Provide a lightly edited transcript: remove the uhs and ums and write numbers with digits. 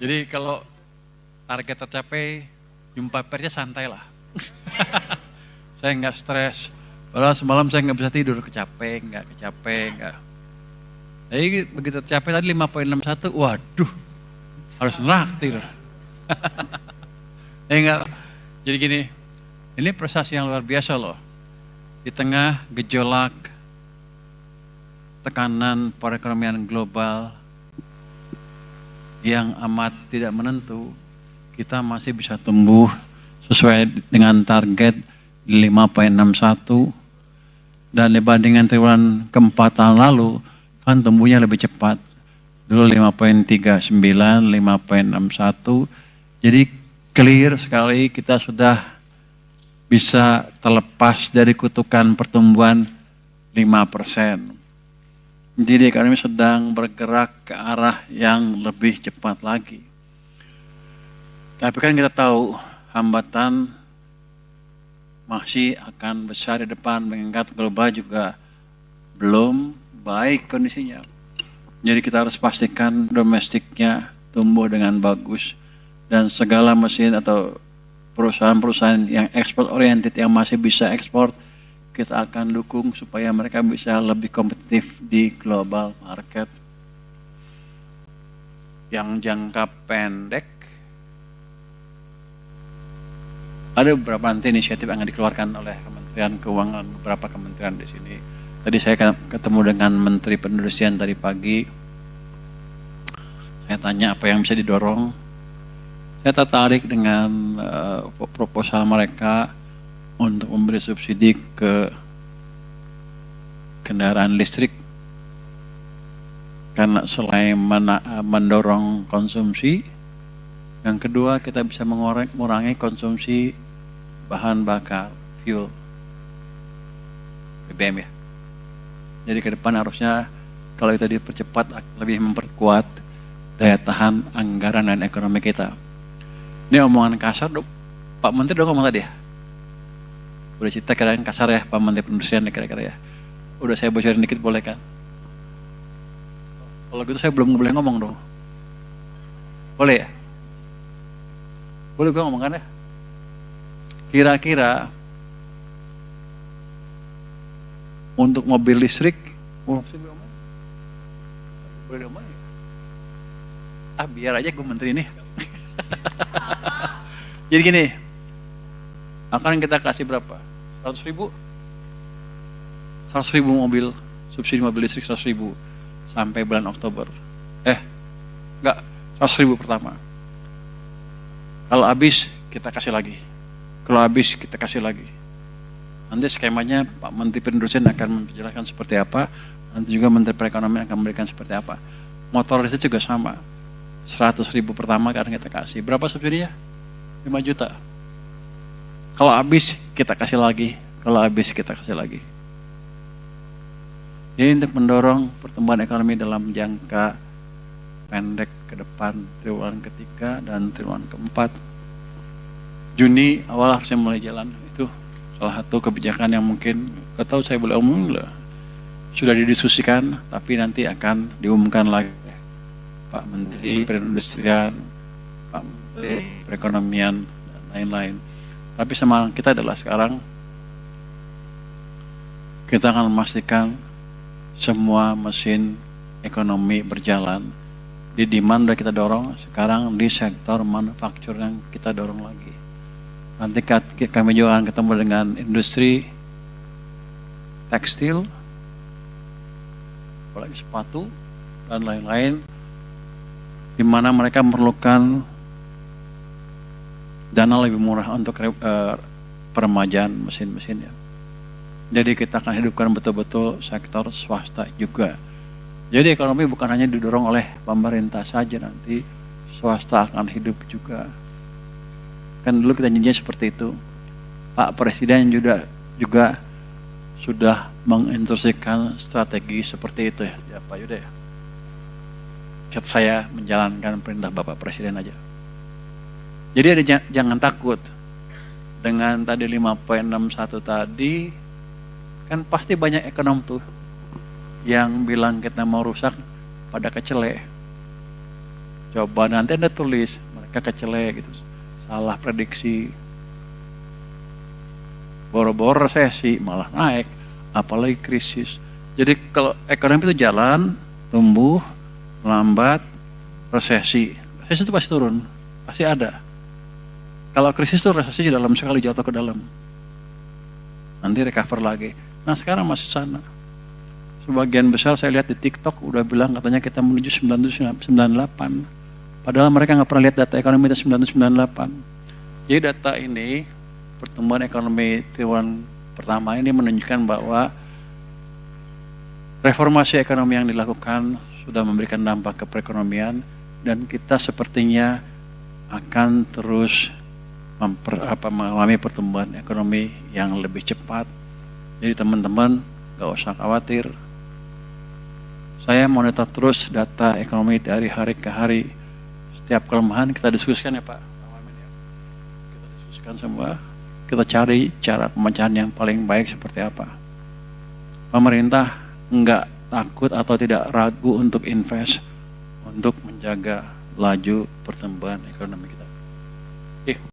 Jadi kalau target tercapai, jumpa persnya santai lah. Saya nggak stres. Padahal semalam saya nggak bisa tidur, kecape, nggak. Jadi begitu tercapai tadi 5,61, waduh, harus neraktir. Enggak. Jadi gini, ini prestasi yang luar biasa loh. Di tengah gejolak tekanan perekonomian global yang amat tidak menentu, kita masih bisa tumbuh sesuai dengan target 5,61, dan dibandingkan triwulan keempat tahun lalu kan tumbuhnya lebih cepat. Dulu 5,39, 5,61. Jadi clear sekali kita sudah bisa terlepas dari kutukan pertumbuhan 5%. Jadi ekonomi sedang bergerak ke arah yang lebih cepat lagi. Tapi kan kita tahu hambatan masih akan besar di depan, mengingat global juga belum baik kondisinya. Jadi kita harus pastikan domestiknya tumbuh dengan bagus, dan segala mesin atau perusahaan-perusahaan yang ekspor oriented yang masih bisa ekspor, kita akan dukung supaya mereka bisa lebih kompetitif di global market. Yang jangka pendek, ada beberapa nanti inisiatif yang dikeluarkan oleh Kementerian Keuangan, beberapa kementerian di sini. Tadi saya ketemu dengan Menteri Perindustrian tadi pagi. Saya tanya apa yang bisa didorong. Saya tertarik dengan proposal mereka untuk memberi subsidi ke kendaraan listrik. Karena selain mendorong konsumsi, yang kedua kita bisa mengurangi konsumsi bahan bakar fuel, BBM ya. Jadi ke depan harusnya kalau itu dipercepat lebih memperkuat daya tahan anggaran dan ekonomi kita. Ini omongan kasar, Pak Menteri udah ngomong tadi ya. Udah cerita kira-kira kasar ya Pak Menteri Perindustrian kira-kira ya. Udah saya bocorin dikit boleh kan? Kalau gitu saya belum boleh ngomong dong. Boleh ya? Boleh gue ngomong kan ya? Kira-kira untuk mobil listrik, boleh diomongin? Biar aja gue menteri ini. Jadi gini, akan kita kasih berapa? 100.000? 100.000 mobil, subsidi mobil listrik 100.000 sampai bulan Oktober. Enggak, 100.000 pertama. Kalau habis, kita kasih lagi. Kalau habis, kita kasih lagi. Nanti skemanya Pak Menteri Perindustrian akan menjelaskan seperti apa, nanti juga Menteri Perekonomian akan memberikan seperti apa. Motor listrik juga sama. 100.000 pertama karena kita kasih. Berapa subsidinya? 5 juta. Kalau habis kita kasih lagi. Kalau habis kita kasih lagi. Jadi untuk mendorong pertumbuhan ekonomi dalam jangka pendek ke depan, triwulan ketiga dan triwulan keempat, Juni awal harusnya mulai jalan. Itu salah satu kebijakan yang mungkin, gak tahu saya boleh omong lah, sudah didiskusikan, tapi nanti akan diumumkan lagi Pak Menteri Perindustrian, Pak Menteri Perekonomian, dan lain-lain. Tapi semangat kita adalah sekarang kita akan memastikan semua mesin ekonomi berjalan. Di demand udah kita dorong, sekarang di sektor manufaktur yang kita dorong lagi. Nanti kami juga akan ketemu dengan industri tekstil, apalagi sepatu, dan lain-lain, di mana mereka memerlukan dana lebih murah untuk peremajaan mesin-mesinnya. Jadi kita akan hidupkan betul-betul sektor swasta juga. Jadi ekonomi bukan hanya didorong oleh pemerintah saja, nanti swasta akan hidup juga. Kan dulu kita janjinya seperti itu. Pak Presiden juga sudah menginstruksikan strategi seperti itu ya Pak Yuda ya. Saya menjalankan perintah Bapak Presiden aja. Jadi jangan takut dengan tadi 5,61 tadi, kan pasti banyak ekonom tuh yang bilang kita mau rusak pada kecele. Coba nanti Anda tulis, mereka kecelek gitu, salah prediksi. Boro-boro resesi malah naik, apalagi krisis. Jadi kalau ekonomi itu jalan, tumbuh, melambat, resesi. Resesi itu pasti turun, pasti ada. Kalau krisis itu resesi dalam sekali jatuh ke dalam. Nanti recover lagi. Nah sekarang masih sana. Sebagian besar saya lihat di TikTok udah bilang katanya kita menuju 9798. Padahal mereka nggak pernah lihat data ekonomi itu 9798. Jadi data ini, pertumbuhan ekonomi triwulan pertama ini menunjukkan bahwa reformasi ekonomi yang dilakukan sudah memberikan dampak ke perekonomian dan kita sepertinya akan terus mengalami pertumbuhan ekonomi yang lebih cepat. Jadi teman-teman gak usah khawatir. Saya monitor terus data ekonomi dari hari ke hari. Setiap kelemahan kita diskusikan ya Pak. Kita diskusikan semua. Kita cari cara pemecahan yang paling baik seperti apa. Pemerintah enggak takut atau tidak ragu untuk invest untuk menjaga laju pertumbuhan ekonomi kita.